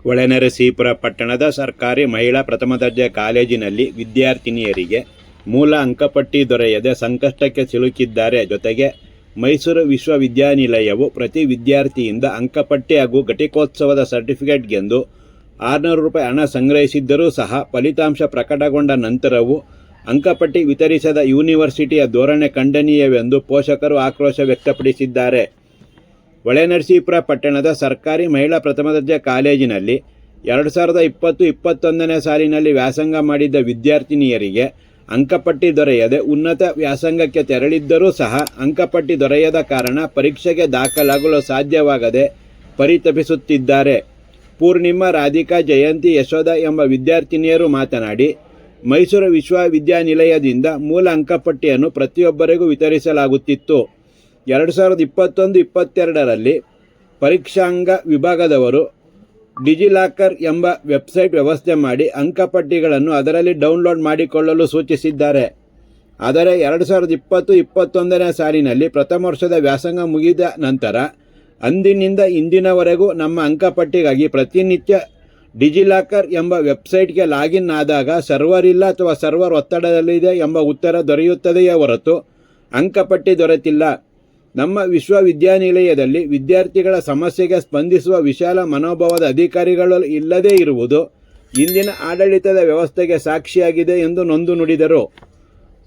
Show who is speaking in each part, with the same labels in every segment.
Speaker 1: ಹೊಳೆನರಸೀಪುರ ಪಟ್ಟಣದ ಸರ್ಕಾರಿ ಮಹಿಳಾ ಪ್ರಥಮ ದರ್ಜೆ ಕಾಲೇಜಿನಲ್ಲಿ ವಿದ್ಯಾರ್ಥಿನಿಯರಿಗೆ ಮೂಲ ಅಂಕಪಟ್ಟಿ ದೊರೆಯದೆ ಸಂಕಷ್ಟಕ್ಕೆ ಸಿಲುಕಿದ್ದಾರೆ. ಜೊತೆಗೆ ಮೈಸೂರು ವಿಶ್ವವಿದ್ಯಾನಿಲಯವು ಪ್ರತಿ ವಿದ್ಯಾರ್ಥಿಯಿಂದ ಅಂಕಪಟ್ಟಿ ಹಾಗೂ ಘಟಿಕೋತ್ಸವದ ಸರ್ಟಿಫಿಕೇಟ್ಗೆಂದು 600 ರೂಪಾಯಿ ಹಣ ಸಂಗ್ರಹಿಸಿದ್ದರೂ ಸಹ ಫಲಿತಾಂಶ ಪ್ರಕಟಗೊಂಡ ನಂತರವೂ ಅಂಕಪಟ್ಟಿ ವಿತರಿಸದ ಯೂನಿವರ್ಸಿಟಿಯ ಧೋರಣೆ ಖಂಡನೀಯವೆಂದು ಪೋಷಕರು ಆಕ್ರೋಶ ವ್ಯಕ್ತಪಡಿಸಿದ್ದಾರೆ. ಹೊಳೆನರಸೀಪುರ ಪಟ್ಟಣದ ಸರ್ಕಾರಿ ಮಹಿಳಾ ಪ್ರಥಮ ದರ್ಜೆ ಕಾಲೇಜಿನಲ್ಲಿ 2020-21ನೇ ಸಾಲಿನಲ್ಲಿ ವ್ಯಾಸಂಗ ಮಾಡಿದ್ದ ವಿದ್ಯಾರ್ಥಿನಿಯರಿಗೆ ಅಂಕಪಟ್ಟಿ ದೊರೆಯದೆ ಉನ್ನತ ವ್ಯಾಸಂಗಕ್ಕೆ ತೆರಳಿದ್ದರೂ ಸಹ ಅಂಕಪಟ್ಟಿ ದೊರೆಯದ ಕಾರಣ ಪರೀಕ್ಷೆಗೆ ದಾಖಲಾಗಲು ಸಾಧ್ಯವಾಗದೆ ಪರಿತಪಿಸುತ್ತಿದ್ದಾರೆ. ಪೂರ್ಣಿಮಾ, ರಾಧಿಕಾ, ಜಯಂತಿ, ಯಶೋಧ ಎಂಬ ವಿದ್ಯಾರ್ಥಿನಿಯರು ಮಾತನಾಡಿ, ಮೈಸೂರು ವಿಶ್ವವಿದ್ಯಾನಿಲಯದಿಂದ ಮೂಲ ಅಂಕಪಟ್ಟಿಯನ್ನು ಪ್ರತಿಯೊಬ್ಬರಿಗೂ ವಿತರಿಸಲಾಗುತ್ತಿತ್ತು. 2021-22ರಲ್ಲಿ ಪರೀಕ್ಷಾಂಗ ವಿಭಾಗದವರು ಡಿಜಿಲಾಕರ್ ಎಂಬ ವೆಬ್ಸೈಟ್ ವ್ಯವಸ್ಥೆ ಮಾಡಿ ಅಂಕಪಟ್ಟಿಗಳನ್ನು ಅದರಲ್ಲಿ ಡೌನ್ಲೋಡ್ ಮಾಡಿಕೊಳ್ಳಲು ಸೂಚಿಸಿದ್ದಾರೆ. ಆದರೆ 2020-21ನೇ ಸಾಲಿನಲ್ಲಿ ಪ್ರಥಮ ವರ್ಷದ ವ್ಯಾಸಂಗ ಮುಗಿದ ನಂತರ ಅಂದಿನಿಂದ ಇಂದಿನವರೆಗೂ ನಮ್ಮ ಅಂಕಪಟ್ಟಿಗಾಗಿ ಪ್ರತಿನಿತ್ಯ ಡಿಜಿಲಾಕರ್ ಎಂಬ ವೆಬ್ಸೈಟ್ಗೆ ಲಾಗಿನ್ ಆದಾಗ ಸರ್ವರ್ ಇಲ್ಲ ಅಥವಾ ಸರ್ವರ್ ಒತ್ತಡದಲ್ಲಿದೆ ಎಂಬ ಉತ್ತರ ದೊರೆಯುತ್ತದೆಯೇ ಹೊರತು ಅಂಕಪಟ್ಟಿ ದೊರೆತಿಲ್ಲ. ನಮ್ಮ ವಿಶ್ವವಿದ್ಯಾನಿಲಯದಲ್ಲಿ ವಿದ್ಯಾರ್ಥಿಗಳ ಸಮಸ್ಯೆಗೆ ಸ್ಪಂದಿಸುವ ವಿಶಾಲ ಮನೋಭಾವದ ಅಧಿಕಾರಿಗಳು ಇಲ್ಲದೇ ಇರುವುದು ಇಂದಿನ ಆಡಳಿತದ ವ್ಯವಸ್ಥೆಗೆ ಸಾಕ್ಷಿಯಾಗಿದೆ ಎಂದು ನೊಂದು ನುಡಿದರು.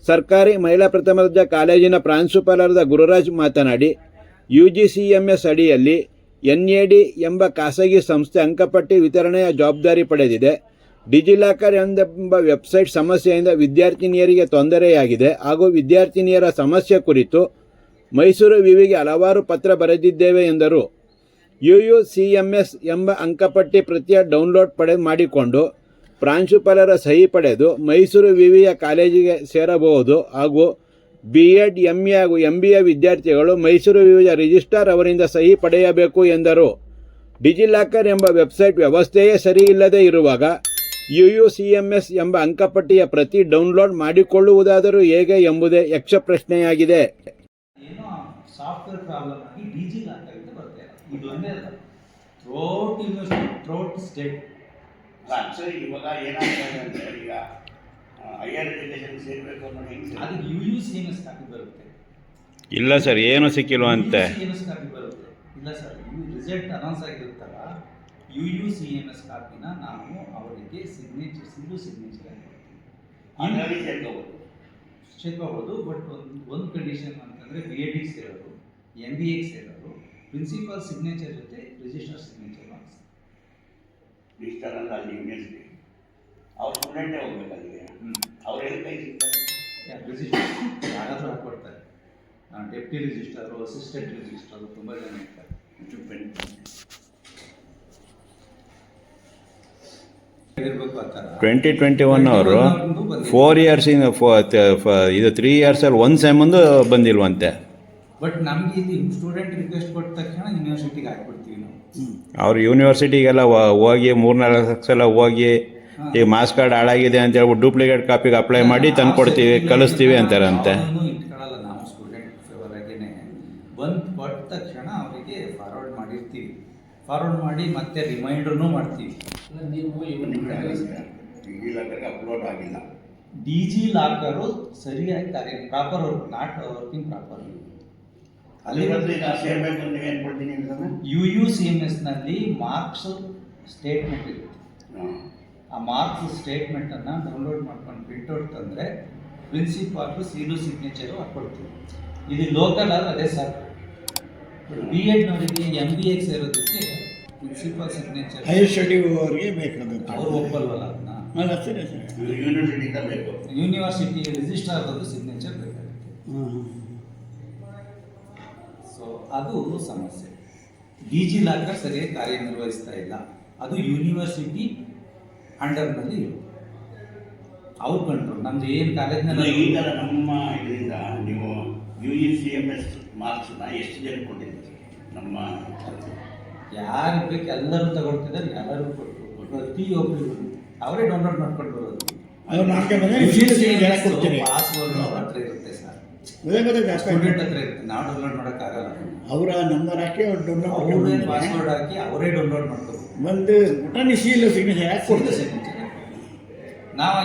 Speaker 1: ಸರ್ಕಾರಿ ಮಹಿಳಾ ಪ್ರಥಮ ದರ್ಜೆ ಕಾಲೇಜಿನ ಪ್ರಾಂಶುಪಾಲರಾದ ಗುರುರಾಜ್ ಮಾತನಾಡಿ, UGCMS ಅಡಿಯಲ್ಲಿ NAD ಎಂಬ ಖಾಸಗಿ ಸಂಸ್ಥೆ ಅಂಕಪಟ್ಟಿ ವಿತರಣೆಯ ಜವಾಬ್ದಾರಿ ಪಡೆದಿದೆ. ಡಿಜಿಲಾಕರ್ ಎಂಬ ವೆಬ್ಸೈಟ್ ಸಮಸ್ಯೆಯಿಂದ ವಿದ್ಯಾರ್ಥಿನಿಯರಿಗೆ ತೊಂದರೆಯಾಗಿದೆ ಹಾಗೂ ವಿದ್ಯಾರ್ಥಿನಿಯರ ಸಮಸ್ಯೆ ಕುರಿತು ಮೈಸೂರು ವಿವಿಗೆ ಹಲವಾರು ಪತ್ರ ಬರೆದಿದ್ದೇವೆ ಎಂದರು. UUCMS ಎಂಬ ಅಂಕಪಟ್ಟಿ ಪ್ರತಿಯ ಡೌನ್ಲೋಡ್ ಮಾಡಿಕೊಂಡು ಪ್ರಾಂಶುಪಾಲರ ಸಹಿ ಪಡೆದು ಮೈಸೂರು ವಿವಿಯ ಕಾಲೇಜಿಗೆ ಸೇರಬಹುದು ಹಾಗೂ B.Ed, MA ಹಾಗೂ MBA ವಿದ್ಯಾರ್ಥಿಗಳು ಮೈಸೂರು ವಿವಿಯ ರಿಜಿಸ್ಟ್ರಾರ್ ಅವರಿಂದ ಸಹಿ ಪಡೆಯಬೇಕು ಎಂದರು. ಡಿಜಿಲಾಕರ್ ಎಂಬ ವೆಬ್ಸೈಟ್ ವ್ಯವಸ್ಥೆಯೇ ಸರಿಯಿಲ್ಲದೆ ಇರುವಾಗ UUCMS ಎಂಬ ಅಂಕಪಟ್ಟಿಯ ಪ್ರತಿ ಡೌನ್ಲೋಡ್ ಮಾಡಿಕೊಳ್ಳುವುದಾದರೂ ಹೇಗೆ ಎಂಬುದೇ ಯಕ್ಷ ಪ್ರಶ್ನೆಯಾಗಿದೆ.
Speaker 2: ಸಾಫ್ಟ್ವೇರ್ ಪ್ರಾಬ್ಲಮ್ ಆಗಿ ಡಿಜಿಲಾಕರ್ ಅಂತ ಬರುತ್ತೆ. ಇದು ಒಂದೇ ಅಲ್ಲ, ಥ್ರೋಟ್ ಸ್ಟೇಟ್.
Speaker 3: ಸರ್, ಇವಾಗ ಏನಾಗ್ತದೆ ಅಂದರೆ ಈಗ ಹೈಯರ್ ಎಜುಕೇಷನ್ ಸೇರಬೇಕು ಅನ್ನೋದು ಹೆಂಗೆ ಸರ್?
Speaker 2: ಅದಕ್ಕೆ UUCMS ಕಾಪಿ ಬರುತ್ತೆ.
Speaker 1: ಇಲ್ಲ ಸರ್, ಏನು ಸಿಕ್ಕಿಲ್ವಂತೆ.
Speaker 2: UUCMS ಕಾಪಿ ಬರುತ್ತೆ. ಇಲ್ಲ ಸರ್, ರಿಸಲ್ಟ್ ಅನೌನ್ಸ್ ಆಗಿರುತ್ತಲ್ಲ, UUCMS ಕಾಪಿನ ನಾವು ಅವರಿಗೆ ಸಿಗ್ನೇಚರ್ ಸೇರ್ಕೋಬೋದು. ಬಟ್ ಒಂದು ಕಂಡೀಷನ್ ಅಂತಂದರೆ B.Ed ಸೇರೋರು, MBA ಸೇರೋರು ಪ್ರಿನ್ಸಿಪಾಲ್ ಸಿಗ್ನೇಚರ್ ಜೊತೆ ರಿಜಿಸ್ಟರ್ ಸಿಗ್ನೇಚರ್ ಮಾಡಿಸಿ.
Speaker 3: ರಿಜಿಸ್ಟರ್ ಅಂದ್ರೆ ಅಲ್ಲಿ ಯೂನಿವರ್ಸಿಟಿ ಅವ್ರ ಸ್ಟೂಡೆಂಟೇ ಹೋಗ್ಬೇಕು ಅಲ್ಲಿಗೆ. ಅವ್ರು ಎಲ್ಲಿ ಕೈ ಸಿಗ್ತಾರೆ?
Speaker 2: ರಿಜಿಸ್ಟರ್ ಯಾರಾದರೂ ಹಾಕ್ಕೊಡ್ತಾರೆ. ಡೆಪ್ಟಿ ರಿಜಿಸ್ಟ್ರಾರು, ಅಸಿಸ್ಟೆಂಟ್ ರಿಜಿಸ್ಟ್ರಾರು ತುಂಬ ಜನ ಇರ್ತಾರೆ.
Speaker 1: 2021 ಅವರು 4 years ಇದು 3 yearsಲ್ಲಿ 1 sem ಬಂದಿಲ್ವಂತೆ.
Speaker 2: ಬಟ್ ನಮಗೆ ಇಲ್ಲಿ ಸ್ಟೂಡೆಂಟ್ ರಿಕ್ವೆಸ್ಟ್ ಕೊಟ್ಟ ತಕ್ಷಣ ಯೂನಿವರ್ಸಿಟಿಗೆ ಹಾಕ್ಬಿಡ್ತೀವಿ ನಾವು.
Speaker 1: ಅವ್ರು ಯೂನಿವರ್ಸಿಟಿಗೆಲ್ಲ ಹೋಗಿ 3-4 ಸಲ ಹೋಗಿ ಈಗ ಮಾಸ್ ಕಾರ್ಡ್ ಹಾಳಾಗಿದೆ ಅಂತ ಹೇಳ್ಬಿಟ್ಟು ಡೂಪ್ಲಿಕೇಟ್ ಕಾಪಿಗೆ ಅಪ್ಲೈ ಮಾಡಿ ತಂದು ಕೊಡ್ತೀವಿ, ಕಳಿಸ್ತೀವಿ ಅಂತಾರಂತೆ.
Speaker 2: ಇಟ್ಕೊಳ್ಳಲ್ಲ, ನಾವು ಸ್ಟೂಡೆಂಟ್ ಹೊರಗೇನೆ ಬಂದು ಕೊಟ್ಟ ತಕ್ಷಣ ಅವರಿಗೆ ಫಾರ್ವರ್ಡ್ ಮಾಡಿರ್ತೀವಿ. ಫಾರ್ವರ್ಡ್ ಮಾಡಿ ಮತ್ತೆ ರಿಮೈಂಡರ್ನೂ ಮಾಡ್ತೀವಿ. ನೀವು
Speaker 3: ಡಿಜಿಲಾಕರ್ಗೆ ಅಪ್ಲೋಡ್ ಆಗಿಲ್ಲ.
Speaker 2: ಡಿಜಿಲಾಕರು ಸರಿಯಾಗಿ ಪ್ರಾಪರ್ ನಾಟ್ ವರ್ಕಿಂಗ್ ಪ್ರಾಪರ್. ಅಲ್ಲಿ
Speaker 3: ಸೇರಬೇಕು ಅಂತ ಏನು ಕೊಡ್ತೀನಿ ಅಂತಂದ್ರೆ
Speaker 2: UUCMSನಲ್ಲಿ ಮಾರ್ಕ್ಸ್ ಸ್ಟೇಟ್ಮೆಂಟ್ ಇರುತ್ತೆ. ಆ ಮಾರ್ಕ್ಸ್ ಸ್ಟೇಟ್ಮೆಂಟನ್ನು ಡೌನ್ಲೋಡ್ ಮಾಡ್ಕೊಂಡು ಪ್ರಿಂಟ್ಔಟ್ ತಂದರೆ ಪ್ರಿನ್ಸಿಪಾಲ್ರು ಸೀಲು ಸಿಗ್ನೇಚರು ಹಾಕ್ಕೊಡ್ತೀವಿ. ಇದು ಲೋಕಲ್ ಆದ್ರೆ ಅದೇ ಸಾಕು. B.Edನವರಿಗೆ MBA ಸೇರೋದಕ್ಕೆ ಪ್ರಿನ್ಸಿಪಾಲ್ ಸಿಗ್ನೇಚರ್
Speaker 4: ಹೈಯರ್ ಸ್ಟಡಿ ಅವರಿಗೆ ಬೇಕಾಗುತ್ತೆ.
Speaker 2: ಅವ್ರು ಒಪ್ಪಲ್ವಲ್ಲ ಅದನ್ನ.
Speaker 3: ಯೂನಿವರ್ಸಿಟಿಯಿಂದ ಬೇಕು.
Speaker 2: ಯೂನಿವರ್ಸಿಟಿ ರಿಜಿಸ್ಟ್ರಾರ್ದು ಸಿಗ್ನೇಚರ್ ಬೇಕಾಗುತ್ತೆ. ಸೊ ಅದು ಸಮಸ್ಯೆ. ಡಿಜಿಲಾಕರ್ ಸರಿಯಾಗಿ ಕಾರ್ಯನಿರ್ವಹಿಸ್ತಾ ಇಲ್ಲ. ಅದು ಯೂನಿವರ್ಸಿಟಿ ಅಂಡರ್ನಲ್ಲಿ ಇರುತ್ತೆ. ಅವ್ರು ಕಂಟ್ರೋಲ್. ನಮ್ದು ಏನು ಕಾಲೇಜ್ನಲ್ಲಿ
Speaker 3: ಈ ಥರ ನಮ್ಮ ಇದರಿಂದ ನೀವು UUCMS ಮಾರ್ಕ್ಸ್ನ ಎಷ್ಟು ಜನ ಕೊಟ್ಟಿದ್ದೀರಿ? ನಮ್ಮ
Speaker 2: ಯಾರಿಗೆ ಬೇಕು ಎಲ್ಲರೂ ತಗೊಳ್ತಿದ್ದಾರೆ, ಎಲ್ಲರೂ ಕೊಟ್ಟು ಪ್ರತಿಯೊಬ್ಬರು ಅವರೇ ಡೌನ್ಲೋಡ್ ಮಾಡ್ಕೊಂಡು ಬರೋದು.
Speaker 4: ಅದು
Speaker 2: ಪಾಸ್ವರ್ಡ್ ಹತ್ರ ಇರುತ್ತೆ ಸರ್.
Speaker 4: ಗೊತ್ತಾಗುತ್ತೆ
Speaker 2: ಸ್ಟೂಡೆಂಟ್ ಹತ್ರ ಇರುತ್ತೆ, ನಾವು ಡೌನ್ಲೋಡ್ ಮಾಡೋಕ್ಕಾಗಲ್ಲ.
Speaker 4: ಅವರ ನಂಬರ್ ಹಾಕಿ ಅವ್ರು
Speaker 2: ಅವರೇ
Speaker 4: ಡೌನ್ಲೋಡ್
Speaker 2: ಪಾಸ್ವರ್ಡ್ ಹಾಕಿ ಅವರೇ ಡೌನ್ಲೋಡ್ ಮಾಡ್ಕೋಬೇಕು.
Speaker 4: ಒಂದು ಪುಟಾಣಿ ಸೀಲು ಸಿಗ್ನೇಚರ್ ಹಾಕಿ ಕೊಡ್ತಾರೆ.
Speaker 2: ನಾವು